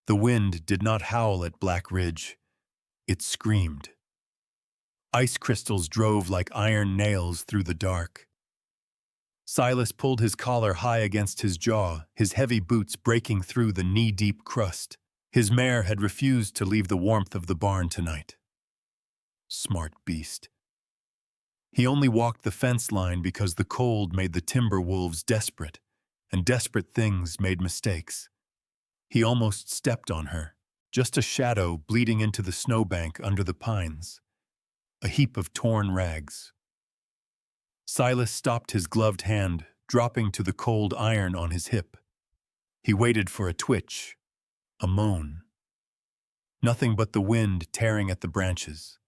The wind did not howl at Black Ridge. It screamed. Ice crystals drove like iron nails through the dark. Silas pulled his collar high against his jaw, his heavy boots breaking through the knee-deep crust. His mare had refused to leave the warmth of the barn tonight. Smart beast. He only walked the fence line because the cold made the timber wolves desperate, and desperate things made mistakes. He almost stepped on her, just a shadow bleeding into the snowbank under the pines. A heap of torn rags. Silas stopped his gloved hand, dropping to the cold iron on his hip. He waited for a twitch, a moan. Nothing but the wind tearing at the branches.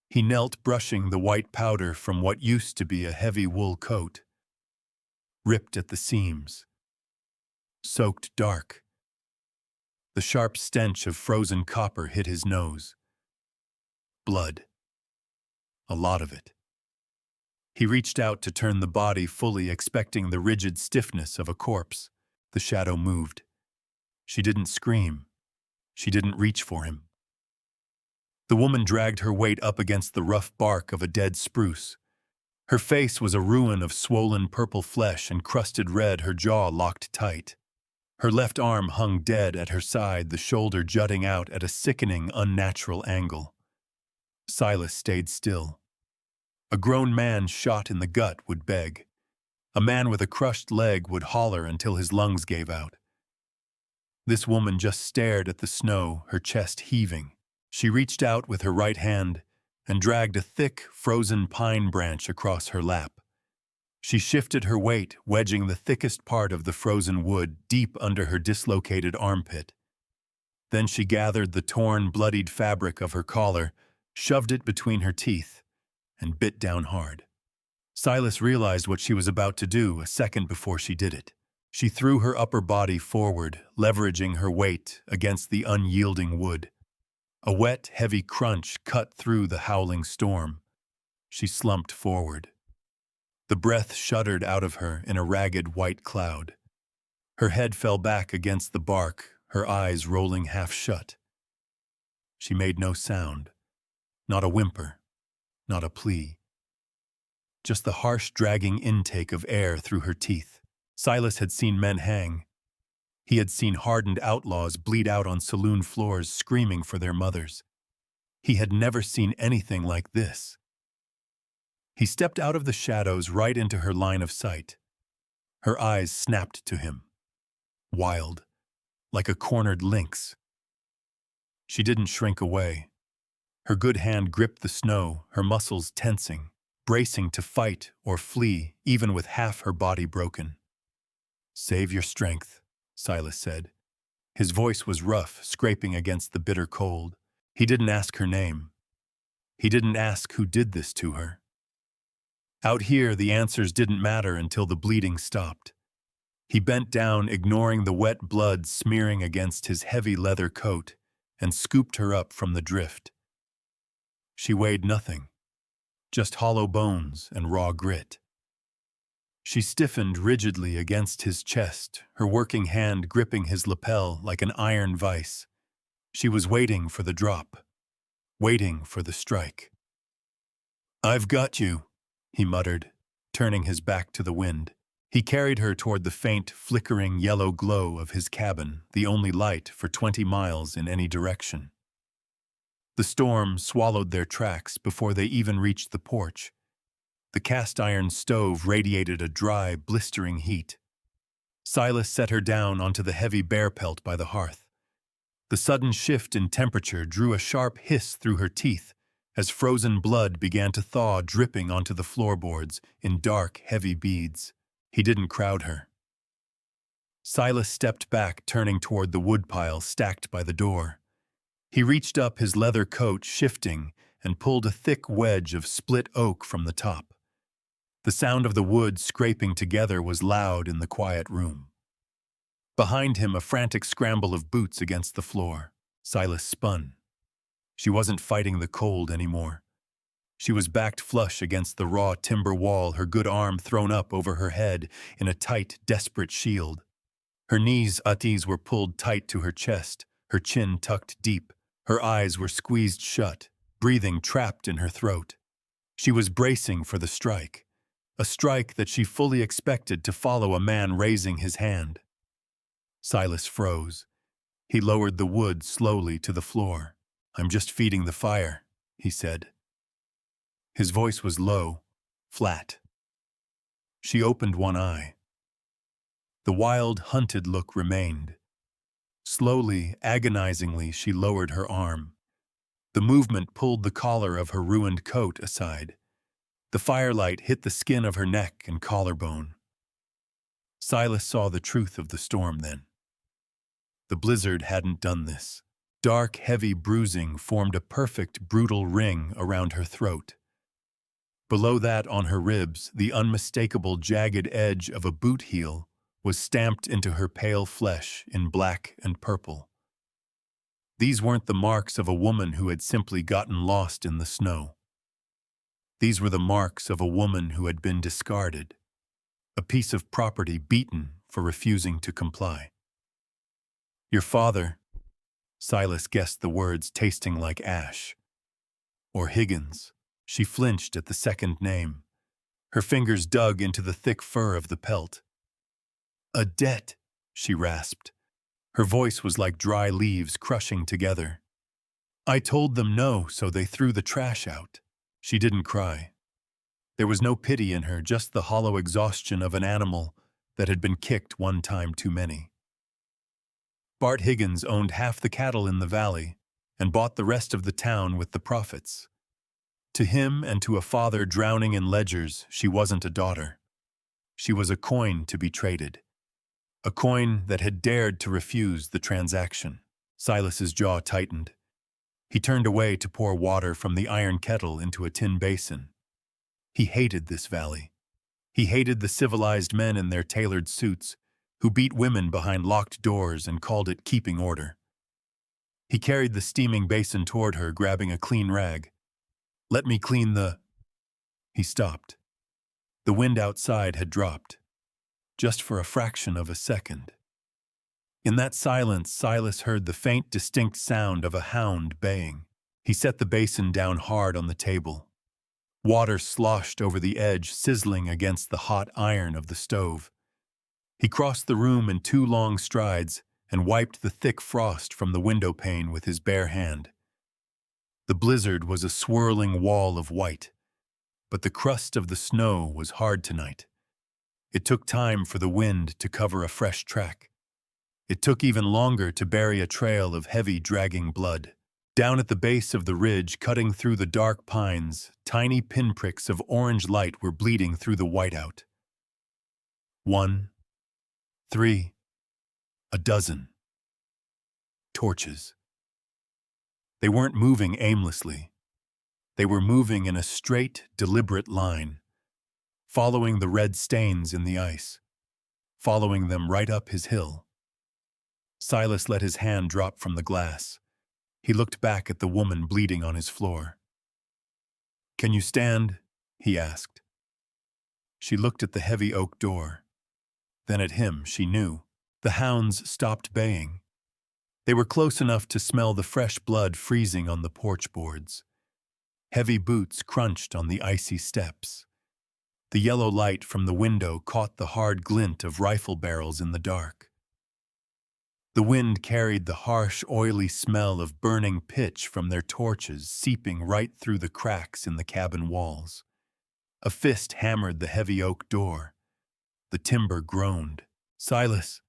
He knelt, brushing the white powder from what used to be a heavy wool coat. Ripped at the seams. Soaked dark. The sharp stench of frozen copper hit his nose. Blood. A lot of it. He reached out to turn the body fully, expecting the rigid stiffness of a corpse. The shadow moved. She didn't scream. She didn't reach for him. The woman dragged her weight up against the rough bark of a dead spruce. Her face was a ruin of swollen purple flesh and crusted red, her jaw locked tight. Her left arm hung dead at her side, the shoulder jutting out at a sickening, unnatural angle. Silas stayed still. A grown man shot in the gut would beg. A man with a crushed leg would holler until his lungs gave out. This woman just stared at the snow, her chest heaving. She reached out with her right hand and dragged a thick, frozen pine branch across her lap. She shifted her weight, wedging the thickest part of the frozen wood deep under her dislocated armpit. Then she gathered the torn, bloodied fabric of her collar, shoved it between her teeth, and bit down hard. Silas realized what she was about to do a second before she did it. She threw her upper body forward, leveraging her weight against the unyielding wood. A wet, heavy crunch cut through the howling storm. She slumped forward. The breath shuddered out of her in a ragged white cloud. Her head fell back against the bark, her eyes rolling half shut. She made no sound. Not a whimper. Not a plea. Just the harsh, dragging intake of air through her teeth. Silas had seen men hang. He had seen hardened outlaws bleed out on saloon floors screaming for their mothers. He had never seen anything like this. He stepped out of the shadows right into her line of sight. Her eyes snapped to him. Wild, like a cornered lynx. She didn't shrink away. Her good hand gripped the snow, her muscles tensing, bracing to fight or flee, even with half her body broken. "Save your strength," Silas said. His voice was rough, scraping against the bitter cold. He didn't ask her name. He didn't ask who did this to her. Out here, the answers didn't matter until the bleeding stopped. He bent down, ignoring the wet blood smearing against his heavy leather coat, and scooped her up from the drift. She weighed nothing, just hollow bones and raw grit. She stiffened rigidly against his chest, her working hand gripping his lapel like an iron vise. She was waiting for the drop, waiting for the strike. "I've got you," he muttered, turning his back to the wind. He carried her toward the faint, flickering yellow glow of his cabin, the only light for 20 miles in any direction. The storm swallowed their tracks before they even reached the porch. The cast-iron stove radiated a dry, blistering heat. Silas set her down onto the heavy bear pelt by the hearth. The sudden shift in temperature drew a sharp hiss through her teeth as frozen blood began to thaw, dripping onto the floorboards in dark, heavy beads. He didn't crowd her. Silas stepped back, turning toward the woodpile stacked by the door. He reached up his leather coat, shifting, and pulled a thick wedge of split oak from the top. The sound of the wood scraping together was loud in the quiet room. Behind him, a frantic scramble of boots against the floor. Silas spun. She wasn't fighting the cold anymore. She was backed flush against the raw timber wall, her good arm thrown up over her head in a tight, desperate shield. Her knees Atis were pulled tight to her chest, her chin tucked deep. Her eyes were squeezed shut, breathing trapped in her throat. She was bracing for the strike, a strike that she fully expected to follow a man raising his hand. Silas froze. He lowered the wood slowly to the floor. "I'm just feeding the fire," he said. His voice was low, flat. She opened one eye. The wild, hunted look remained. Slowly, agonizingly, she lowered her arm. The movement pulled the collar of her ruined coat aside. The firelight hit the skin of her neck and collarbone. Silas saw the truth of the storm then. The blizzard hadn't done this. Dark, heavy bruising formed a perfect, brutal ring around her throat. Below that, on her ribs, the unmistakable jagged edge of a boot heel was stamped into her pale flesh in black and purple. These weren't the marks of a woman who had simply gotten lost in the snow. These were the marks of a woman who had been discarded, a piece of property beaten for refusing to comply. "Your father," Silas guessed the words tasting like ash. "Or Higgins." She flinched at the second name. Her fingers dug into the thick fur of the pelt. "A debt," she rasped. Her voice was like dry leaves crushing together. "I told them no, so they threw the trash out." She didn't cry. There was no pity in her, just the hollow exhaustion of an animal that had been kicked one time too many. Bart Higgins owned half the cattle in the valley and bought the rest of the town with the profits. To him and to a father drowning in ledgers, she wasn't a daughter. She was a coin to be traded. A coin that had dared to refuse the transaction. Silas's jaw tightened. He turned away to pour water from the iron kettle into a tin basin. He hated this valley. He hated the civilized men in their tailored suits who beat women behind locked doors and called it keeping order. He carried the steaming basin toward her, grabbing a clean rag. "Let me clean the—" He stopped. The wind outside had dropped, just for a fraction of a second. In that silence, Silas heard the faint, distinct sound of a hound baying. He set the basin down hard on the table. Water sloshed over the edge, sizzling against the hot iron of the stove. He crossed the room in 2 long strides and wiped the thick frost from the window pane with his bare hand. The blizzard was a swirling wall of white, but the crust of the snow was hard tonight. It took time for the wind to cover a fresh track. It took even longer to bury a trail of heavy, dragging blood. Down at the base of the ridge, cutting through the dark pines, tiny pinpricks of orange light were bleeding through the whiteout. 1, 3, a dozen. Torches. They weren't moving aimlessly. They were moving in a straight, deliberate line, following the red stains in the ice, following them right up his hill. Silas let his hand drop from the glass. He looked back at the woman bleeding on his floor. "Can you stand?" he asked. She looked at the heavy oak door. Then at him, she knew. The hounds stopped baying. They were close enough to smell the fresh blood freezing on the porch boards. Heavy boots crunched on the icy steps. The yellow light from the window caught the hard glint of rifle barrels in the dark. The wind carried the harsh, oily smell of burning pitch from their torches seeping right through the cracks in the cabin walls. A fist hammered the heavy oak door. The timber groaned. "Silas."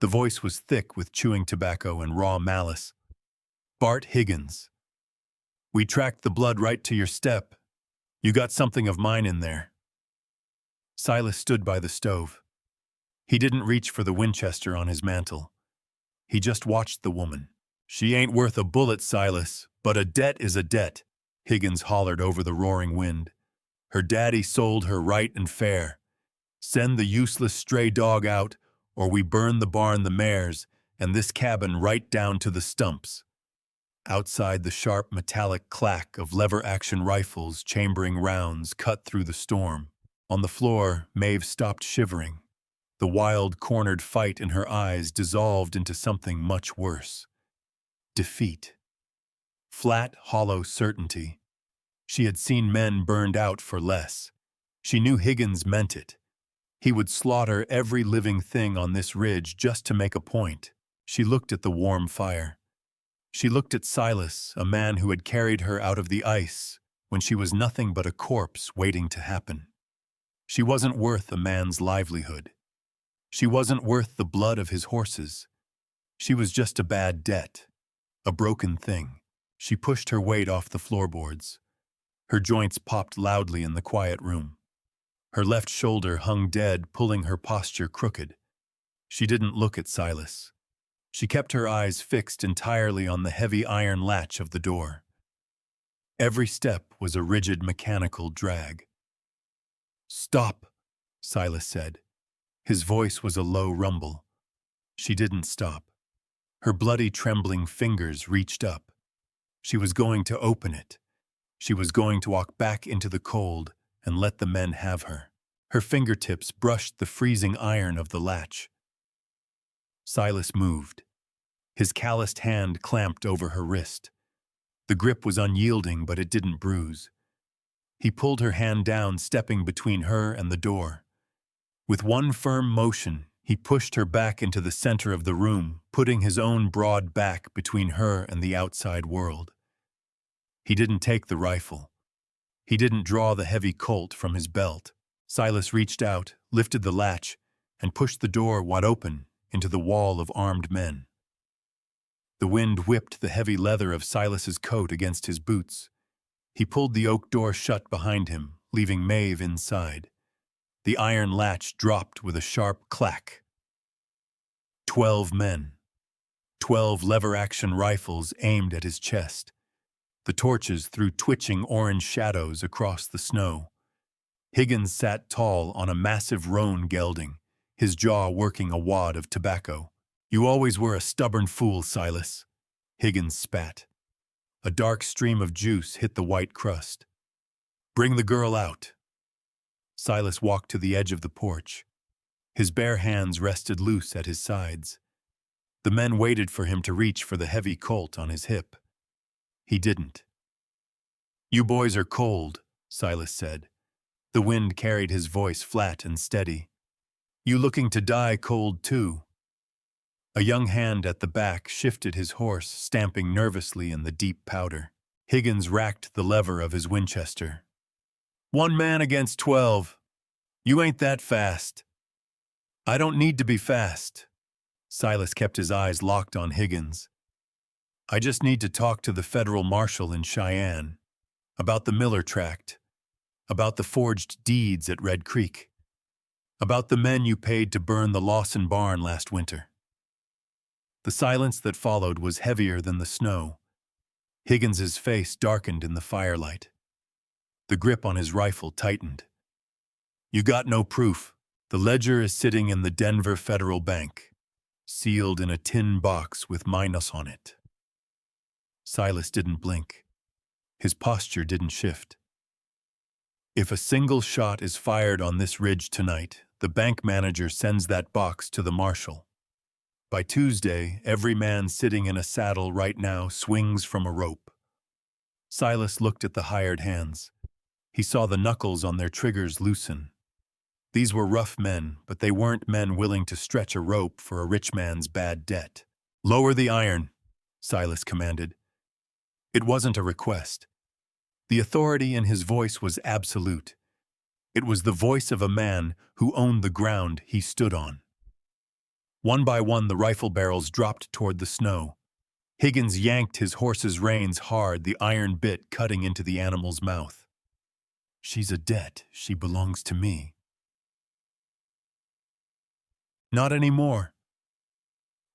The voice was thick with chewing tobacco and raw malice. "Bart Higgins. We tracked the blood right to your step. You got something of mine in there." Silas stood by the stove. He didn't reach for the Winchester on his mantle. He just watched the woman. "She ain't worth a bullet, Silas, but a debt is a debt," Higgins hollered over the roaring wind. "Her daddy sold her right and fair. Send the useless stray dog out, or we burn the barn, the mares, and this cabin right down to the stumps." Outside, the sharp metallic clack of lever-action rifles chambering rounds cut through the storm. On the floor, Maeve stopped shivering. The wild, cornered fight in her eyes dissolved into something much worse. Defeat. Flat, hollow certainty. She had seen men burned out for less. She knew Higgins meant it. He would slaughter every living thing on this ridge just to make a point. She looked at the warm fire. She looked at Silas, a man who had carried her out of the ice when she was nothing but a corpse waiting to happen. She wasn't worth a man's livelihood. She wasn't worth the blood of his horses. She was just a bad debt, a broken thing. She pushed her weight off the floorboards. Her joints popped loudly in the quiet room. Her left shoulder hung dead, pulling her posture crooked. She didn't look at Silas. She kept her eyes fixed entirely on the heavy iron latch of the door. Every step was a rigid mechanical drag. "Stop," Silas said. His voice was a low rumble. She didn't stop. Her bloody, trembling fingers reached up. She was going to open it. She was going to walk back into the cold and let the men have her. Her fingertips brushed the freezing iron of the latch. Silas moved. His calloused hand clamped over her wrist. The grip was unyielding, but it didn't bruise. He pulled her hand down, stepping between her and the door. With one firm motion, he pushed her back into the center of the room, putting his own broad back between her and the outside world. He didn't take the rifle. He didn't draw the heavy Colt from his belt. Silas reached out, lifted the latch, and pushed the door wide open into the wall of armed men. The wind whipped the heavy leather of Silas's coat against his boots. He pulled the oak door shut behind him, leaving Maeve inside. The iron latch dropped with a sharp clack. 12 men. 12 lever-action rifles aimed at his chest. The torches threw twitching orange shadows across the snow. Higgins sat tall on a massive roan gelding, his jaw working a wad of tobacco. "You always were a stubborn fool, Silas." Higgins spat. A dark stream of juice hit the white crust. "Bring the girl out." Silas walked to the edge of the porch. His bare hands rested loose at his sides. The men waited for him to reach for the heavy Colt on his hip. He didn't. "You boys are cold," Silas said. The wind carried his voice flat and steady. "You looking to die cold too?" A young hand at the back shifted his horse, stamping nervously in the deep powder. Higgins racked the lever of his Winchester. "1 man against 12. You ain't that fast." "I don't need to be fast." Silas kept his eyes locked on Higgins. "I just need to talk to the federal marshal in Cheyenne. About the Miller Tract. About the forged deeds at Red Creek. About the men you paid to burn the Lawson barn last winter." The silence that followed was heavier than the snow. Higgins's face darkened in the firelight. The grip on his rifle tightened. "You got no proof. The ledger is sitting in the Denver Federal Bank, sealed in a tin box with minus on it." Silas didn't blink. His posture didn't shift. "If a single shot is fired on this ridge tonight, the bank manager sends that box to the marshal. By Tuesday, every man sitting in a saddle right now swings from a rope." Silas looked at the hired hands. He saw the knuckles on their triggers loosen. These were rough men, but they weren't men willing to stretch a rope for a rich man's bad debt. "Lower the iron," Silas commanded. It wasn't a request. The authority in his voice was absolute. It was the voice of a man who owned the ground he stood on. One by one, the rifle barrels dropped toward the snow. Higgins yanked his horse's reins hard, the iron bit cutting into the animal's mouth. "She's a debt. She belongs to me." "Not anymore."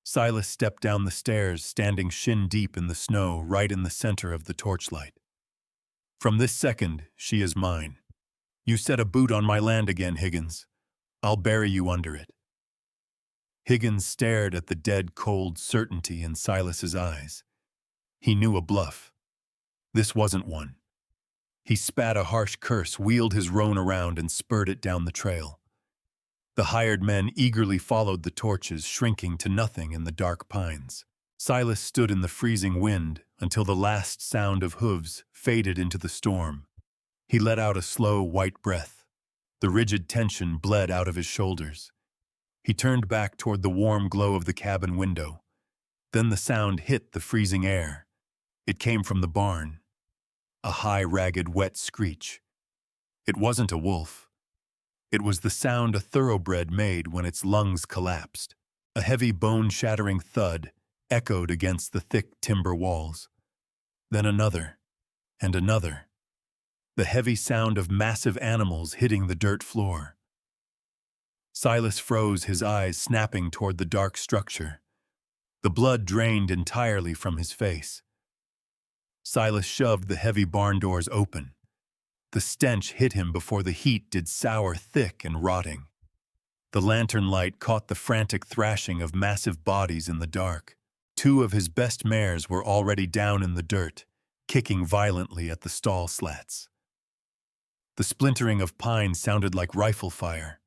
Silas stepped down the stairs, standing shin-deep in the snow, right in the center of the torchlight. "From this second, she is mine. You set a boot on my land again, Higgins. I'll bury you under it." Higgins stared at the dead, cold certainty in Silas's eyes. He knew a bluff. This wasn't one. He spat a harsh curse, wheeled his roan around, and spurred it down the trail. The hired men eagerly followed the torches, shrinking to nothing in the dark pines. Silas stood in the freezing wind until the last sound of hooves faded into the storm. He let out a slow, white breath. The rigid tension bled out of his shoulders. He turned back toward the warm glow of the cabin window. Then the sound hit the freezing air. It came from the barn. A high, ragged, wet screech. It wasn't a wolf. It was the sound a thoroughbred made when its lungs collapsed. A heavy, bone-shattering thud echoed against the thick timber walls. Then another, and another. The heavy sound of massive animals hitting the dirt floor. Silas froze, his eyes snapping toward the dark structure. The blood drained entirely from his face. Silas shoved the heavy barn doors open. The stench hit him before the heat did sour, thick, and rotting. The lantern light caught the frantic thrashing of massive bodies in the dark. 2 of his best mares were already down in the dirt, kicking violently at the stall slats. The splintering of pine sounded like rifle fire.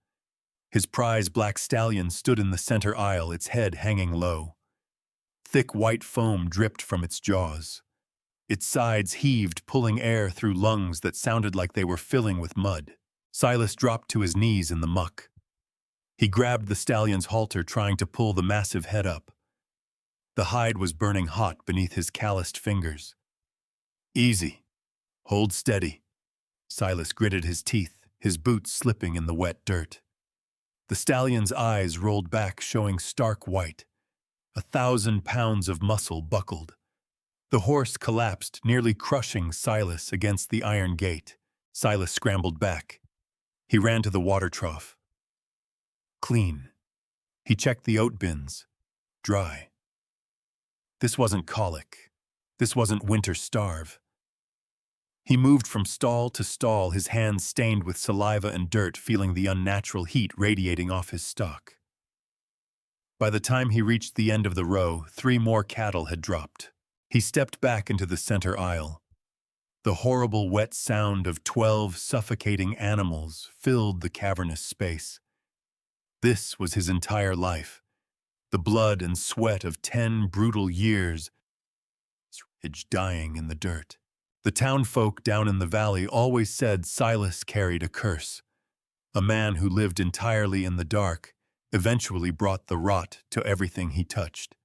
His prize black stallion stood in the center aisle, its head hanging low. Thick white foam dripped from its jaws. Its sides heaved, pulling air through lungs that sounded like they were filling with mud. Silas dropped to his knees in the muck. He grabbed the stallion's halter, trying to pull the massive head up. The hide was burning hot beneath his calloused fingers. "Easy. Hold steady." Silas gritted his teeth, his boots slipping in the wet dirt. The stallion's eyes rolled back, showing stark white. 1,000 pounds of muscle buckled. The horse collapsed, nearly crushing Silas against the iron gate. Silas scrambled back. He ran to the water trough. Clean. He checked the oat bins. Dry. This wasn't colic. This wasn't winter starve. He moved from stall to stall, his hands stained with saliva and dirt, feeling the unnatural heat radiating off his stock. By the time he reached the end of the row, 3 more cattle had dropped. He stepped back into the center aisle. The horrible wet sound of 12 suffocating animals filled the cavernous space. This was his entire life. The blood and sweat of 10 brutal years, dying in the dirt. The townfolk down in the valley always said Silas carried a curse. A man who lived entirely in the dark eventually brought the rot to everything he touched.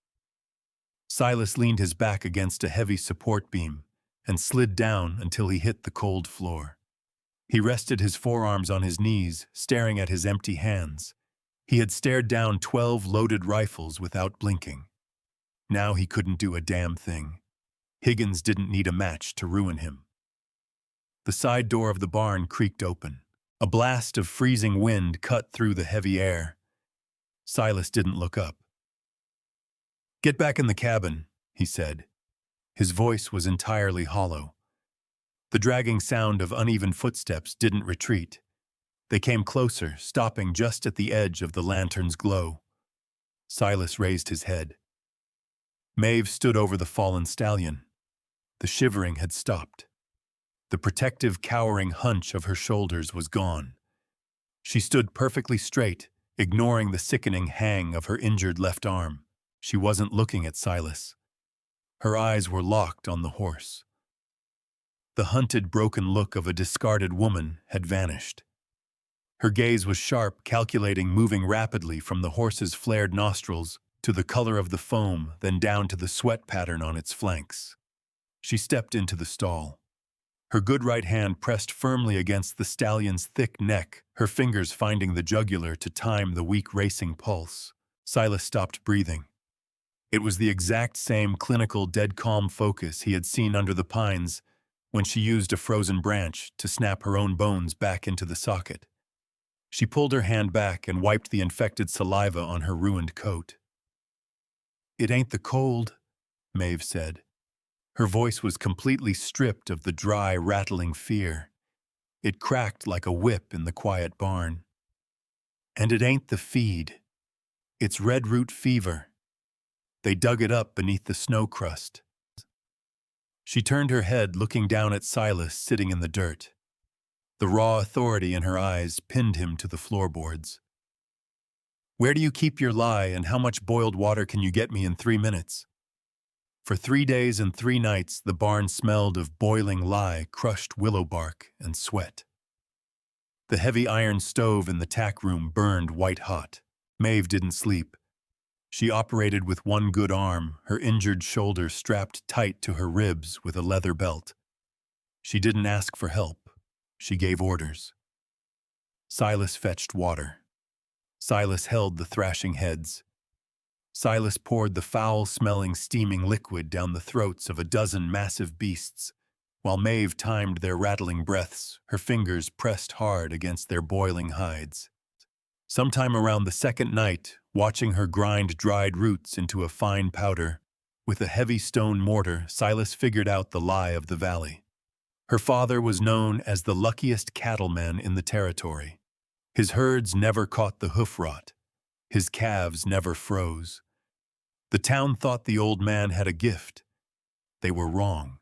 Silas leaned his back against a heavy support beam and slid down until he hit the cold floor. He rested his forearms on his knees, staring at his empty hands. He had stared down 12 loaded rifles without blinking. Now he couldn't do a damn thing. Higgins didn't need a match to ruin him. The side door of the barn creaked open. A blast of freezing wind cut through the heavy air. Silas didn't look up. "Get back in the cabin," he said. His voice was entirely hollow. The dragging sound of uneven footsteps didn't retreat. They came closer, stopping just at the edge of the lantern's glow. Silas raised his head. Maeve stood over the fallen stallion. The shivering had stopped. The protective, cowering hunch of her shoulders was gone. She stood perfectly straight, ignoring the sickening hang of her injured left arm. She wasn't looking at Silas. Her eyes were locked on the horse. The hunted, broken look of a discarded woman had vanished. Her gaze was sharp, calculating, moving rapidly from the horse's flared nostrils to the color of the foam, then down to the sweat pattern on its flanks. She stepped into the stall. Her good right hand pressed firmly against the stallion's thick neck, her fingers finding the jugular to time the weak racing pulse. Silas stopped breathing. It was the exact same clinical, dead calm focus he had seen under the pines when she used a frozen branch to snap her own bones back into the socket. She pulled her hand back and wiped the infected saliva on her ruined coat. "It ain't the cold," Maeve said. Her voice was completely stripped of the dry, rattling fear. It cracked like a whip in the quiet barn. "And it ain't the feed. It's red root fever. They dug it up beneath the snow crust." She turned her head, looking down at Silas sitting in the dirt. The raw authority in her eyes pinned him to the floorboards. Where do you keep your lye, and how much boiled water can you get me in 3 minutes? For 3 days and 3 nights the barn smelled of boiling lye, crushed willow bark, and sweat. The heavy iron stove in the tack room burned white hot. Maeve didn't sleep. She operated with one good arm, her injured shoulder strapped tight to her ribs with a leather belt. She didn't ask for help. She gave orders. Silas fetched water. Silas held the thrashing heads. Silas poured the foul-smelling, steaming liquid down the throats of a dozen massive beasts, while Maeve timed their rattling breaths, her fingers pressed hard against their boiling hides. Sometime around the second night, watching her grind dried roots into a fine powder, with a heavy stone mortar, Silas figured out the lie of the valley. Her father was known as the luckiest cattleman in the territory. His herds never caught the hoof rot. His calves never froze. The town thought the old man had a gift. They were wrong.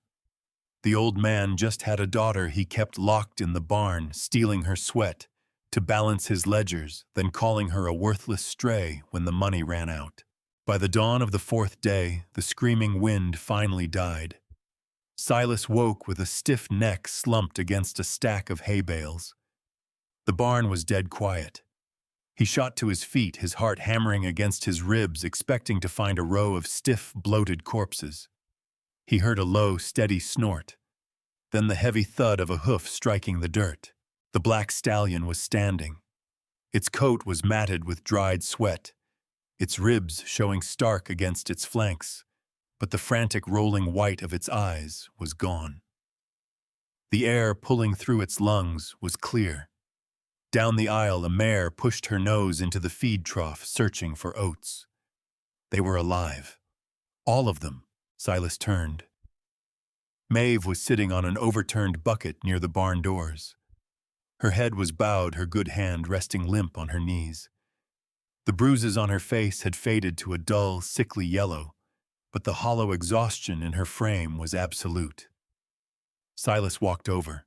The old man just had a daughter he kept locked in the barn, stealing her sweat to balance his ledgers, then calling her a worthless stray when the money ran out. By the dawn of the fourth day, the screaming wind finally died. Silas woke with a stiff neck slumped against a stack of hay bales. The barn was dead quiet. He shot to his feet, his heart hammering against his ribs, expecting to find a row of stiff, bloated corpses. He heard a low, steady snort, then the heavy thud of a hoof striking the dirt. The black stallion was standing. Its coat was matted with dried sweat, its ribs showing stark against its flanks, but the frantic rolling white of its eyes was gone. The air pulling through its lungs was clear. Down the aisle, a mare pushed her nose into the feed trough, searching for oats. They were alive. All of them. Silas turned. Maeve was sitting on an overturned bucket near the barn doors. Her head was bowed, her good hand resting limp on her knees. The bruises on her face had faded to a dull, sickly yellow, but the hollow exhaustion in her frame was absolute. Silas walked over.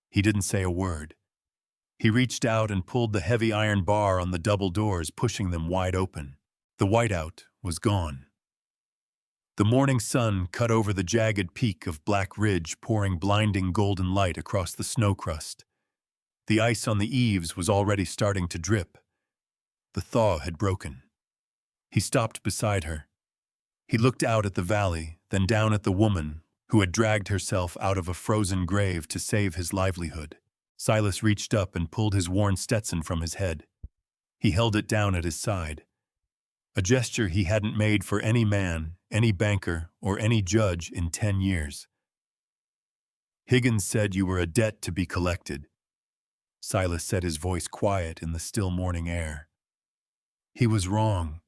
He didn't say a word. He reached out and pulled the heavy iron bar on the double doors, pushing them wide open. The whiteout was gone. The morning sun cut over the jagged peak of Black Ridge, pouring blinding golden light across the snow crust. The ice on the eaves was already starting to drip. The thaw had broken. He stopped beside her. He looked out at the valley, then down at the woman who had dragged herself out of a frozen grave to save his livelihood. Silas reached up and pulled his worn Stetson from his head. He held it down at his side. A gesture he hadn't made for any man, any banker, or any judge in 10 years. Higgins said you were a debt to be collected. Silas said, his voice quiet in the still morning air. He was wrong.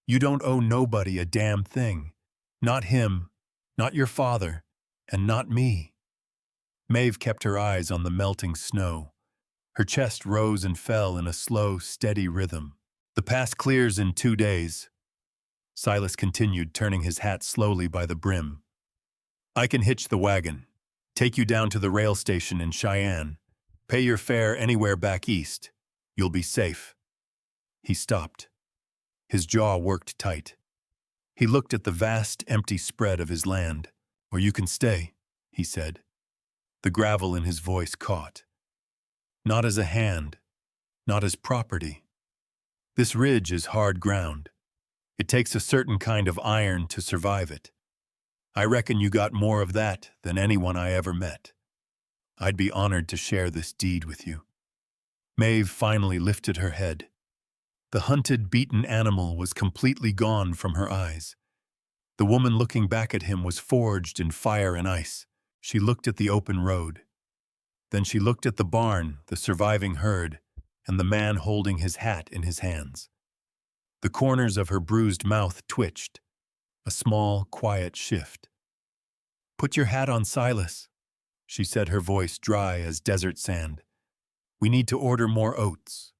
You don't owe nobody a damn thing. Not him, not your father, and not me. Maeve kept her eyes on the melting snow. Her chest rose and fell in a slow, steady rhythm. The pass clears in 2 days. Silas continued, turning his hat slowly by the brim. I can hitch the wagon, take you down to the rail station in Cheyenne, pay your fare anywhere back east. You'll be safe. He stopped. His jaw worked tight. He looked at the vast, empty spread of his land. Or you can stay, he said. The gravel in his voice caught. Not as a hand, not as property. This ridge is hard ground. It takes a certain kind of iron to survive it. I reckon you got more of that than anyone I ever met. I'd be honored to share this deed with you. Maeve finally lifted her head. The hunted, beaten animal was completely gone from her eyes. The woman looking back at him was forged in fire and ice. She looked at the open road. Then she looked at the barn, the surviving herd, and the man holding his hat in his hands. The corners of her bruised mouth twitched, a small, quiet shift. Put your hat on, Silas, she said, her voice dry as desert sand. We need to order more oats.